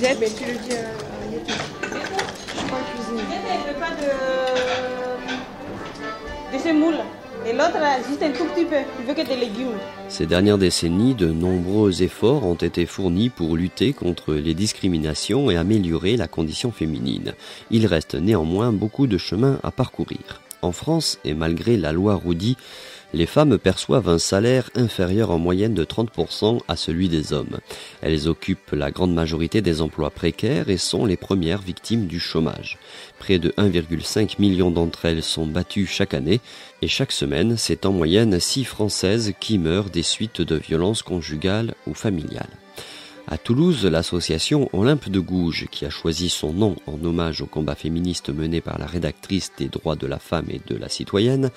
Lisette, mais tu le dis à Yetou. Je crois cuisine. Elle ne veut pas de semoule. Et l'autre, juste un tout petit peu. Il veut que des légumes. Ces dernières décennies, de nombreux efforts ont été fournis pour lutter contre les discriminations et améliorer la condition féminine. Il reste néanmoins beaucoup de chemin à parcourir. En France, et malgré la loi Roudy, les femmes perçoivent un salaire inférieur en moyenne de 30% à celui des hommes. Elles occupent la grande majorité des emplois précaires et sont les premières victimes du chômage. Près de 1,5 million d'entre elles sont battues chaque année et chaque semaine, c'est en moyenne 6 Françaises qui meurent des suites de violences conjugales ou familiales. À Toulouse, l'association Olympe de Gouges, qui a choisi son nom en hommage au combat féministe mené par la rédactrice des droits de la femme et de la citoyenne,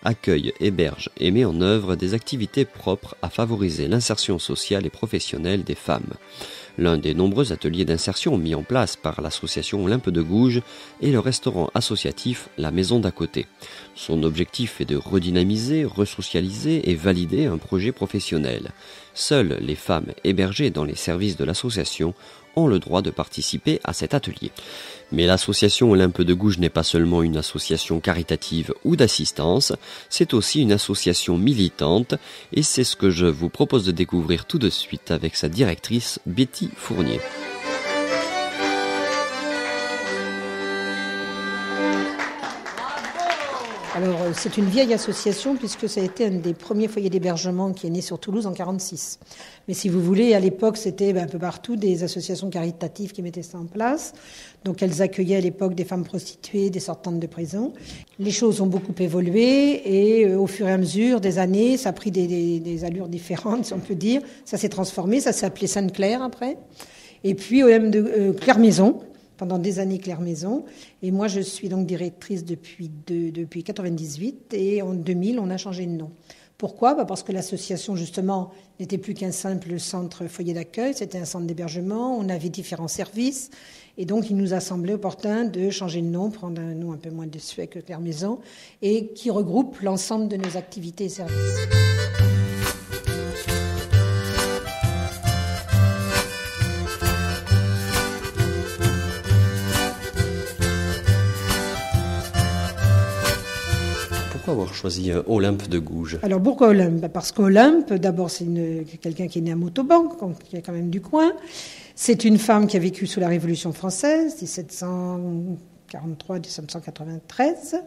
accueille, héberge et met en œuvre des activités propres à favoriser l'insertion sociale et professionnelle des femmes. L'un des nombreux ateliers d'insertion mis en place par l'association Olympe de Gouges est le restaurant associatif La Maison d'à côté. Son objectif est de redynamiser, resocialiser et valider un projet professionnel. Seules les femmes hébergées dans les services de l'association ont le droit de participer à cet atelier. Mais l'association Olympe de Gouges n'est pas seulement une association caritative ou d'assistance, c'est aussi une association militante et c'est ce que je vous propose de découvrir tout de suite avec sa directrice Betty Fournier. Alors, c'est une vieille association puisque ça a été un des premiers foyers d'hébergement qui est né sur Toulouse en 1946. Mais si vous voulez, à l'époque, c'était un peu partout des associations caritatives qui mettaient ça en place. Donc, elles accueillaient à l'époque des femmes prostituées, des sortantes de prison. Les choses ont beaucoup évolué et au fur et à mesure des années, ça a pris des allures différentes, si on peut dire. Ça s'est transformé, ça s'est appelé Sainte-Claire après. Et puis, Olympe de Claire Maison. Pendant des années Claire Maison. Et moi, je suis donc directrice depuis 1998. Et en 2000, on a changé de nom. Pourquoi ? Parce que l'association, justement, n'était plus qu'un simple centre foyer d'accueil. C'était un centre d'hébergement. On avait différents services. Et donc, il nous a semblé opportun de changer de nom, prendre un nom un peu moins désuet que Claire Maison, et qui regroupe l'ensemble de nos activités et services. Pourquoi avoir choisi Olympe de Gouges ? Alors pourquoi Olympe ? Parce qu'Olympe, d'abord c'est quelqu'un qui est né à Montauban, qui est quand même du coin. C'est une femme qui a vécu sous la Révolution française, 1743-1793,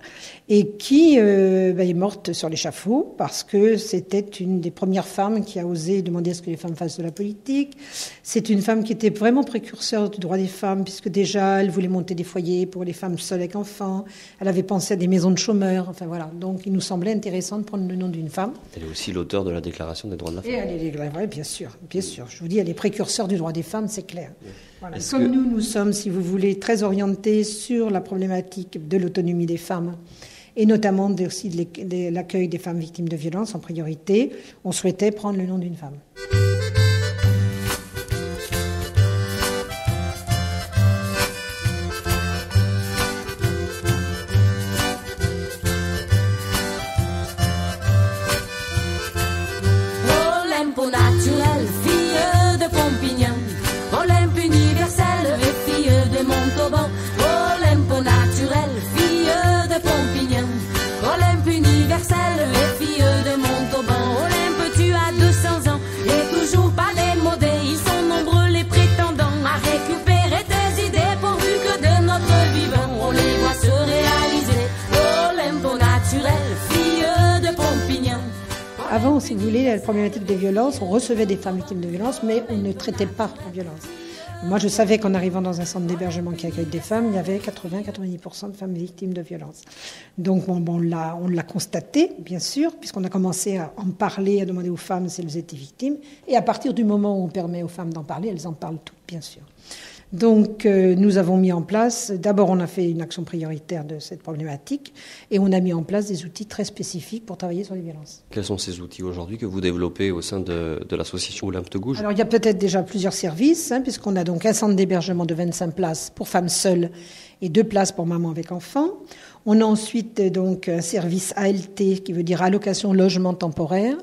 et qui est morte sur l'échafaud parce que c'était une des premières femmes qui a osé demander à ce que les femmes fassent de la politique. C'est une femme qui était vraiment précurseur du droit des femmes, puisque déjà elle voulait monter des foyers pour les femmes seules avec enfants. Elle avait pensé à des maisons de chômeurs. Enfin voilà. Donc il nous semblait intéressant de prendre le nom d'une femme. Elle est aussi l'auteur de la Déclaration des droits de la femme. Et elle est, ouais, bien sûr, bien sûr. Je vous dis, elle est précurseur du droit des femmes, c'est clair. Oui. Voilà. Nous sommes, si vous voulez, très orientés sur la problématique de l'autonomie des femmes et notamment aussi de l'accueil des femmes victimes de violences en priorité. On souhaitait prendre le nom d'une femme. Naturelle, fille de Pompignan, Olympe universelle et fille de Montauban. Olympe naturelle, fille de Pompignan, Olympe universelle et fille de Montauban. Olympe, tu as 200 ans et toujours pas démodé. Ils sont nombreux les prétendants à récupérer tes idées pourvu que de notre vivant on les voit se réaliser. Olympe naturelle, fille de Pompignan. Avant, si vous voulez, la problématique des violences, on recevait des femmes victimes de violences, mais on ne traitait pas la violence. Moi, je savais qu'en arrivant dans un centre d'hébergement qui accueille des femmes, il y avait 80-90% de femmes victimes de violences. Donc, on l'a constaté, bien sûr, puisqu'on a commencé à en parler, à demander aux femmes si elles étaient victimes. Et à partir du moment où on permet aux femmes d'en parler, elles en parlent toutes, bien sûr. Donc, nous avons mis en place, d'abord on a fait une action prioritaire de cette problématique et on a mis en place des outils très spécifiques pour travailler sur les violences. Quels sont ces outils aujourd'hui que vous développez au sein de l'association Olympe de Gouges ? Alors, il y a peut-être déjà plusieurs services, puisqu'on a donc un centre d'hébergement de 25 places pour femmes seules et 2 places pour maman avec enfant. On a ensuite donc un service ALT, qui veut dire allocation logement temporaire,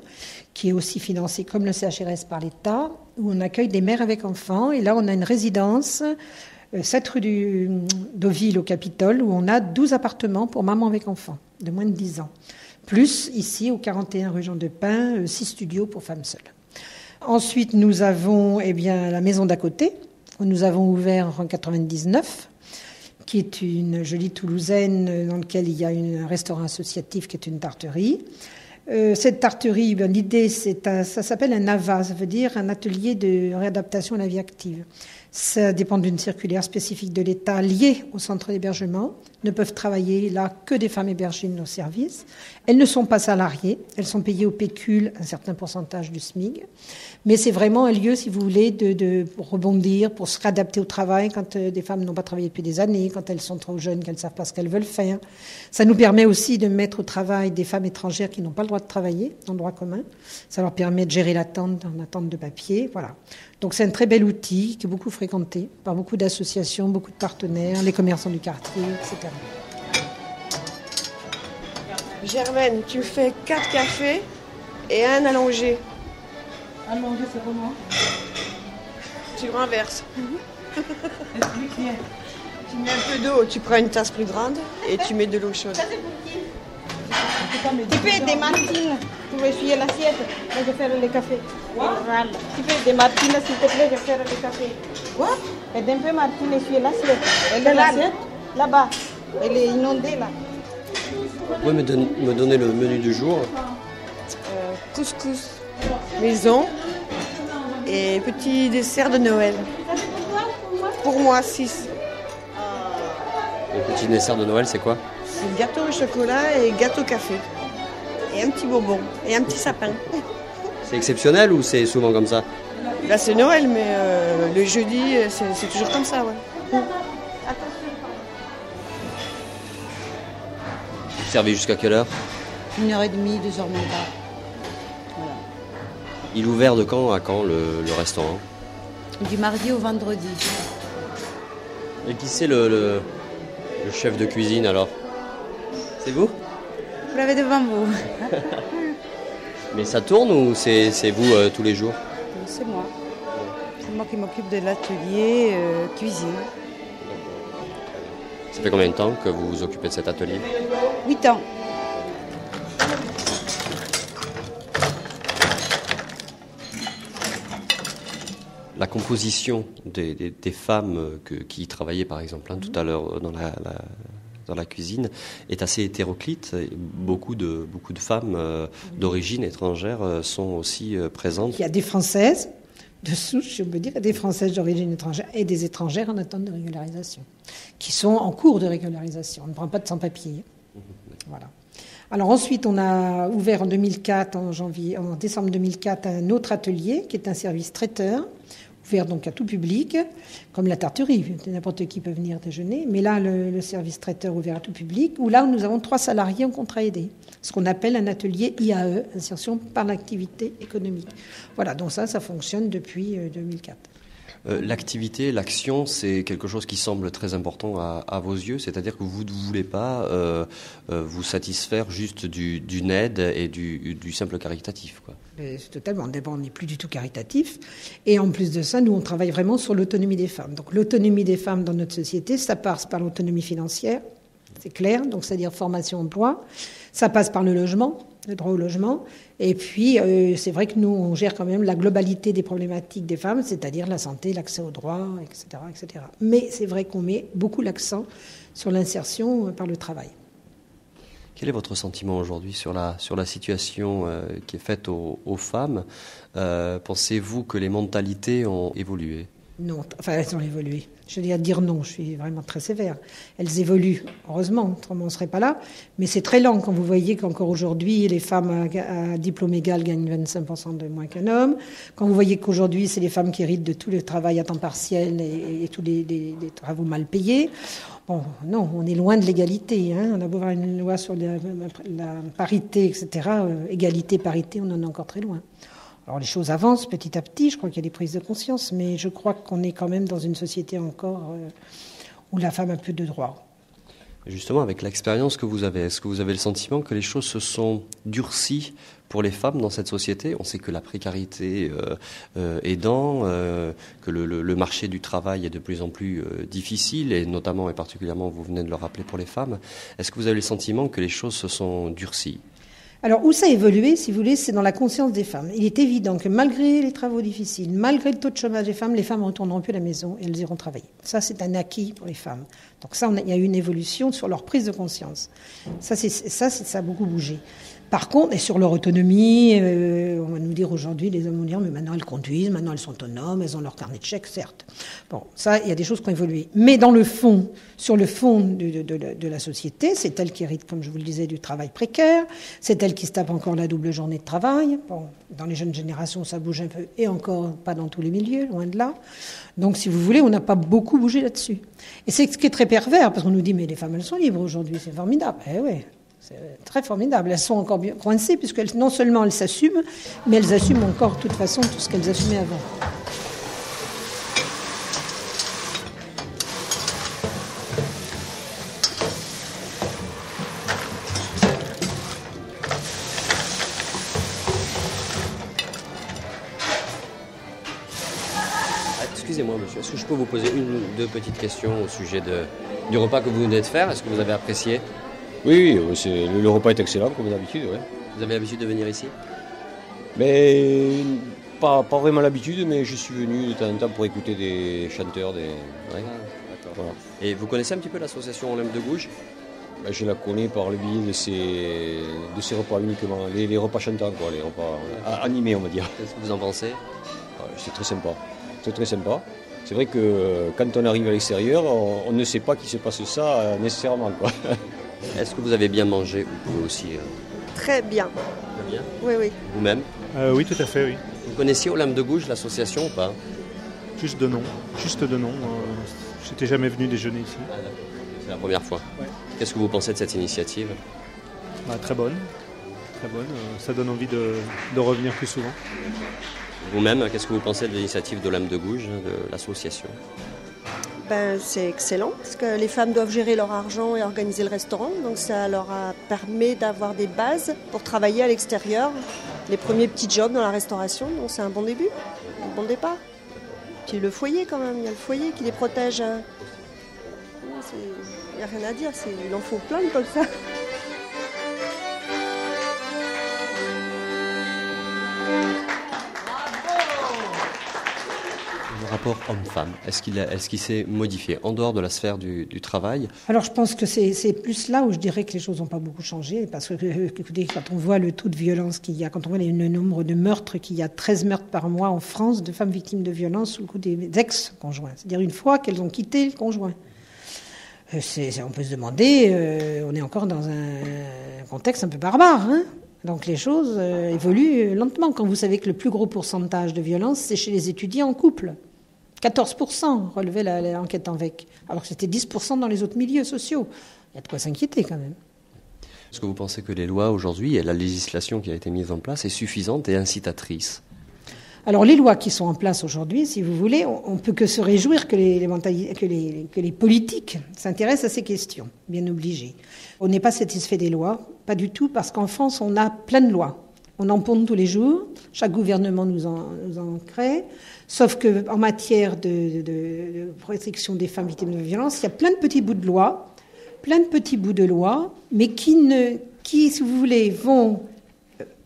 qui est aussi financé comme le CHRS par l'État, où on accueille des mères avec enfants. Et là, on a une résidence, 7 rue d'Auville au Capitole, où on a 12 appartements pour maman avec enfants de moins de 10 ans. Plus, ici, au 41 rue Jean de Pin, 6 studios pour femmes seules. Ensuite, nous avons la maison d'à côté, où nous avons ouvert en 1999, qui est une jolie Toulousaine dans laquelle il y a un restaurant associatif qui est une tarterie. Cette tarterie, l'idée, ça s'appelle un AVA, ça veut dire un atelier de réadaptation à la vie active. Ça dépend d'une circulaire spécifique de l'État liée au centre d'hébergement. Ne peuvent travailler là que des femmes hébergées de nos services. Elles ne sont pas salariées, elles sont payées au pécule un certain pourcentage du SMIC. Mais c'est vraiment un lieu, si vous voulez, de rebondir, pour se réadapter au travail quand des femmes n'ont pas travaillé depuis des années, quand elles sont trop jeunes, qu'elles ne savent pas ce qu'elles veulent faire. Ça nous permet aussi de mettre au travail des femmes étrangères qui n'ont pas le droit de travailler en droit commun. Ça leur permet de gérer l'attente en attente de papier. Voilà. Donc c'est un très bel outil qui est beaucoup fréquenté par beaucoup d'associations, beaucoup de partenaires, les commerçants du quartier, etc. Germaine, tu fais 4 cafés et 1 allongé. Allongé, c'est comment? Tu renverses. Tu mets un peu d'eau, tu prends une tasse plus grande et tu mets de l'eau chaude. Tu fais des martines pour essuyer l'assiette. Je vais faire le café. Voilà. Tu fais des martines, s'il te plaît, je vais faire le café. Quoi? Aide un peu Martine à essuyer l'assiette. Elle est l'assiette là-bas. Elle est inondée là. Vous pouvez me donner le menu du jour? Couscous maison et petit dessert de Noël. Pour moi, 6. Le petit dessert de Noël, c'est quoi? C'est gâteau au chocolat et gâteau café. Et un petit bonbon. Et un petit sapin. C'est exceptionnel ou c'est souvent comme ça? Là, c'est Noël, mais le jeudi, c'est toujours comme ça, ouais. Vous servez jusqu'à quelle heure? 1h30, 2h moins tard. Voilà. Il est ouvert de quand à quand le restaurant? Du mardi au vendredi. Et qui c'est le chef de cuisine alors? C'est vous? Vous l'avez devant vous. Mais ça tourne ou c'est vous tous les jours? C'est moi. C'est moi qui m'occupe de l'atelier cuisine. Ça fait combien de temps que vous vous occupez de cet atelier? 8 ans. La composition des femmes qui travaillaient par exemple tout à l'heure dans la cuisine est assez hétéroclite. Beaucoup de femmes d'origine étrangère sont aussi présentes. Il y a des Françaises de souche, je peux dire, des Françaises d'origine étrangère et des étrangères en attente de régularisation, qui sont en cours de régularisation. On ne prend pas de sans-papiers. Voilà. Alors ensuite, on a ouvert en 2004, en décembre 2004, un autre atelier qui est un service traiteur, ouvert donc à tout public, comme la tarterie, n'importe qui peut venir déjeuner. Mais là, le service traiteur ouvert à tout public, où là, nous avons 3 salariés en contrat aidé, ce qu'on appelle un atelier IAE, insertion par l'activité économique. Voilà, donc ça fonctionne depuis 2004. L'activité, l'action, c'est quelque chose qui semble très important à vos yeux, c'est-à-dire que vous ne voulez pas vous satisfaire juste d'une aide et du simple caritatif, quoi. Totalement. D'abord, on n'est plus du tout caritatif. Et en plus de ça, nous, on travaille vraiment sur l'autonomie des femmes. Donc l'autonomie des femmes dans notre société, ça passe par l'autonomie financière, c'est clair, donc c'est-à-dire formation, emploi. Ça passe par le logement, le droit au logement. Et puis, c'est vrai que nous, on gère quand même la globalité des problématiques des femmes, c'est-à-dire la santé, l'accès aux droits, etc., etc. Mais c'est vrai qu'on met beaucoup l'accent sur l'insertion par le travail. Quel est votre sentiment aujourd'hui sur la situation qui est faite aux femmes? Pensez-vous que les mentalités ont évolué? Non, enfin elles ont évolué. Je veux dire non, je suis vraiment très sévère. Elles évoluent, heureusement, autrement on ne serait pas là. Mais c'est très lent quand vous voyez qu'encore aujourd'hui, les femmes à diplôme égal gagnent 25% de moins qu'un homme. Quand vous voyez qu'aujourd'hui, c'est les femmes qui héritent de tout le travail à temps partiel et tous les travaux mal payés. Bon, non, on est loin de l'égalité. On a beau avoir une loi sur la parité, etc. Égalité, parité, on en est encore très loin. Alors les choses avancent petit à petit, je crois qu'il y a des prises de conscience, mais je crois qu'on est quand même dans une société encore où la femme a peu de droits. Justement, avec l'expérience que vous avez, est-ce que vous avez le sentiment que les choses se sont durcies pour les femmes dans cette société? On sait que la précarité aidant, que le marché du travail est de plus en plus difficile, et notamment et particulièrement, vous venez de le rappeler, pour les femmes. Est-ce que vous avez le sentiment que les choses se sont durcies? Alors, où ça a évolué, si vous voulez, c'est dans la conscience des femmes. Il est évident que malgré les travaux difficiles, malgré le taux de chômage des femmes, les femmes retourneront plus à la maison et elles iront travailler. Ça, c'est un acquis pour les femmes. Donc ça, il y a eu une évolution sur leur prise de conscience. Ça a beaucoup bougé. Par contre, et sur leur autonomie, on va nous dire aujourd'hui, les hommes vont dire, mais maintenant elles conduisent, maintenant elles sont autonomes, elles ont leur carnet de chèques, certes. Bon, ça, il y a des choses qui ont évolué. Mais dans le fond, sur le fond de la société, c'est elle qui hérite, comme je vous le disais, du travail précaire, c'est elle qui se tape encore la double journée de travail. Bon, dans les jeunes générations, ça bouge un peu, et encore pas dans tous les milieux, loin de là. Donc, si vous voulez, on n'a pas beaucoup bougé là-dessus. Et c'est ce qui est très pervers, parce qu'on nous dit, mais les femmes, elles sont libres aujourd'hui, c'est formidable. Eh oui. C'est très formidable. Elles sont encore bien coincées, puisque non seulement elles s'assument, mais elles assument encore, de toute façon, tout ce qu'elles assumaient avant. Excusez-moi, monsieur, est-ce que je peux vous poser une ou deux petites questions au sujet du repas que vous venez de faire? Est-ce que vous avez apprécié? Oui, le repas est excellent, comme d'habitude. Ouais. Vous avez l'habitude de venir ici? Mais pas vraiment l'habitude, mais je suis venu de temps en temps pour écouter des chanteurs. Ouais. D'accord. Voilà. Et vous connaissez un petit peu l'association Olympe de Gouges? Ben, je la connais par le biais de ces repas uniquement, les repas chantants, quoi, les repas animés, on va dire. Qu'est-ce que vous en pensez? C'est très sympa. C'est très sympa. C'est vrai que quand on arrive à l'extérieur, on ne sait pas qu'il se passe ça nécessairement, quoi. Est-ce que vous avez bien mangé, vous pouvez aussi Très bien. Très bien. Oui, oui. Vous-même? Oui, tout à fait, oui. Vous connaissiez Olympe de Gouges, l'association, ou pas? Juste de nom. Je n'étais jamais venu déjeuner ici. Ah, d'accord. C'est la première fois. Ouais. Qu'est-ce que vous pensez de cette initiative? Très bonne. Très bonne. Ça donne envie de revenir plus souvent. Vous-même, qu'est-ce que vous pensez de l'initiative d'Olympe de Gouges, de l'association? C'est excellent, parce que les femmes doivent gérer leur argent et organiser le restaurant. Donc ça leur permet d'avoir des bases pour travailler à l'extérieur, les premiers petits jobs dans la restauration. Donc c'est un bon début, un bon départ. Puis le foyer quand même, il y a le foyer qui les protège. Il n'y a rien à dire, il en faut plein comme ça. Le rapport homme-femme, est-ce qu'il s'est modifié en dehors de la sphère du travail? Alors je pense que c'est plus là où je dirais que les choses n'ont pas beaucoup changé, parce que écoutez, quand on voit le taux de violence qu'il y a, quand on voit le nombre de meurtres qu'il y a, 13 meurtres par mois en France de femmes victimes de violences sous le coup des ex-conjoints, c'est-à-dire une fois qu'elles ont quitté le conjoint. On peut se demander, on est encore dans un contexte un peu barbare, hein. Donc les choses évoluent lentement. Quand vous savez que le plus gros pourcentage de violence, c'est chez les étudiants en couple. 14% relevait l'enquête en VEC, alors que c'était 10% dans les autres milieux sociaux. Il y a de quoi s'inquiéter quand même. Est-ce que vous pensez que les lois aujourd'hui et la législation qui a été mise en place est suffisante et incitatrice? Alors les lois qui sont en place aujourd'hui, si vous voulez, on ne peut que se réjouir que les politiques s'intéressent à ces questions, bien obligés. On n'est pas satisfait des lois, pas du tout, parce qu'en France, on a plein de lois. On en ponde tous les jours, chaque gouvernement nous en crée, sauf qu'en matière de protection des femmes victimes de violence, il y a plein de petits bouts de loi, mais qui, si vous voulez, vont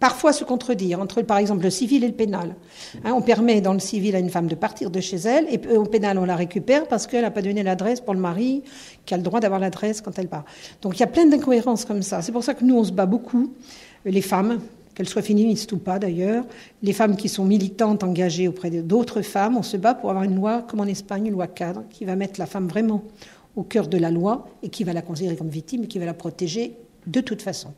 parfois se contredire entre, par exemple, le civil et le pénal. On permet dans le civil à une femme de partir de chez elle, et au pénal, on la récupère parce qu'elle n'a pas donné l'adresse pour le mari, qui a le droit d'avoir l'adresse quand elle part. Donc il y a plein d'incohérences comme ça. C'est pour ça que nous, on se bat beaucoup, les femmes, qu'elles soient féministes ou pas d'ailleurs, les femmes qui sont militantes, engagées auprès d'autres femmes, on se bat pour avoir une loi, comme en Espagne, une loi cadre, qui va mettre la femme vraiment au cœur de la loi et qui va la considérer comme victime et qui va la protéger de toute façon.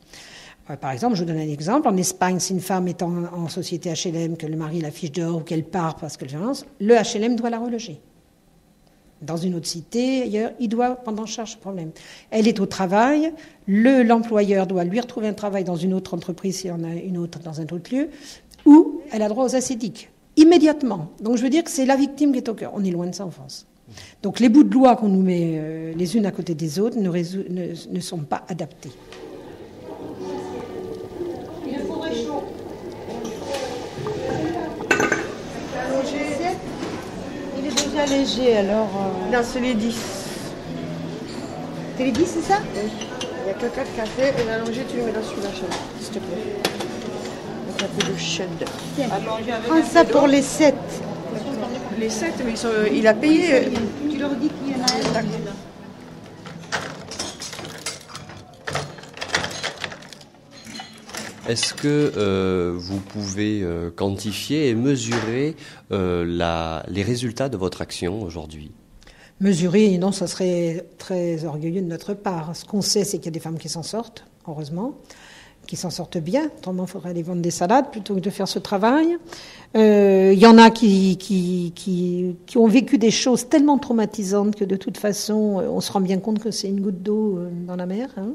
Par exemple, je vous donne un exemple. En Espagne, si une femme est en société HLM, que le mari la fiche dehors ou qu'elle part parce qu'elle violence, le HLM doit la reloger. Dans une autre cité, ailleurs, il doit prendre en charge ce problème. Elle est au travail, l'employeur doit lui retrouver un travail dans une autre entreprise, s'il y en a une autre dans un autre lieu, ou elle a droit aux ascédiques, immédiatement. Donc je veux dire que c'est la victime qui est au cœur. On est loin de ça en France. Donc les bouts de loi qu'on nous met les unes à côté des autres ne sont pas adaptés. Il faudrait chaud. Il est déjà léger, alors... Non, c'est les 10. C'est les 10, c'est ça? Oui. Il n'y a que 4 cafés et l'allongé, tu le mets là sur la chaîne, s'il te plaît. Un café de cheddar. Prends ça pour les 7. Les 7, mais il a payé. Tu leur dis qu'il y en a un. Est-ce que vous pouvez quantifier et mesurer les résultats de votre action aujourd'hui? Mesurer, non, ça serait très orgueilleux de notre part. Ce qu'on sait, c'est qu'il y a des femmes qui s'en sortent, heureusement, qui s'en sortent bien. Autrement, il faudrait aller vendre des salades plutôt que de faire ce travail. Il y en a qui ont vécu des choses tellement traumatisantes que de toute façon, on se rend bien compte que c'est une goutte d'eau dans la mer, hein,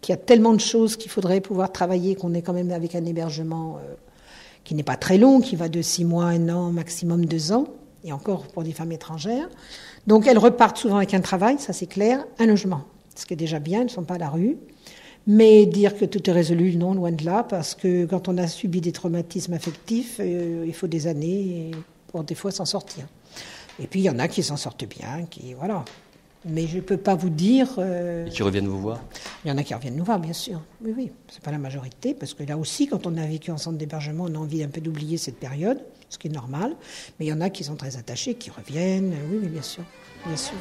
qu'il y a tellement de choses qu'il faudrait pouvoir travailler, qu'on est quand même avec un hébergement qui n'est pas très long, qui va de 6 mois, 1 an, maximum 2 ans, et encore pour des femmes étrangères. Donc elles repartent souvent avec un travail, ça c'est clair, un logement, ce qui est déjà bien, elles ne sont pas à la rue. Mais dire que tout est résolu, non, loin de là, parce que quand on a subi des traumatismes affectifs, il faut des années pour des fois s'en sortir. Et puis il y en a qui s'en sortent bien, qui voilà. Mais je ne peux pas vous dire... Et qui reviennent vous voir? Il y en a qui reviennent nous voir, bien sûr. Oui, oui, c'est pas la majorité, parce que là aussi, quand on a vécu en centre d'hébergement, on a envie un peu d'oublier cette période, ce qui est normal. Mais il y en a qui sont très attachés, qui reviennent. Oui, oui, bien sûr. Bien sûr.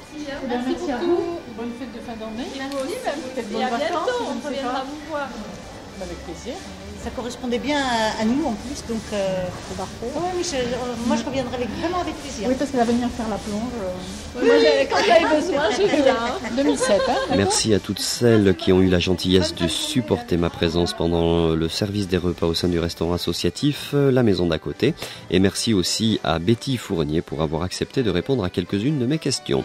Merci à vous. Bonne fête de fin d'année. Merci, bonnes vacances. On reviendra vous voir. Avec plaisir. Ça correspondait bien à nous en plus, donc c'est parfait. Oui, mais moi je reviendrai vraiment avec plaisir. Oui, parce qu'elle va venir faire la plonge. Quand j'avais besoin, j'étais là. 2007, hein. Merci à toutes celles qui ont eu la gentillesse de supporter ma présence pendant le service des repas au sein du restaurant associatif La Maison d'à côté. Et merci aussi à Betty Fournier pour avoir accepté de répondre à quelques-unes de mes questions.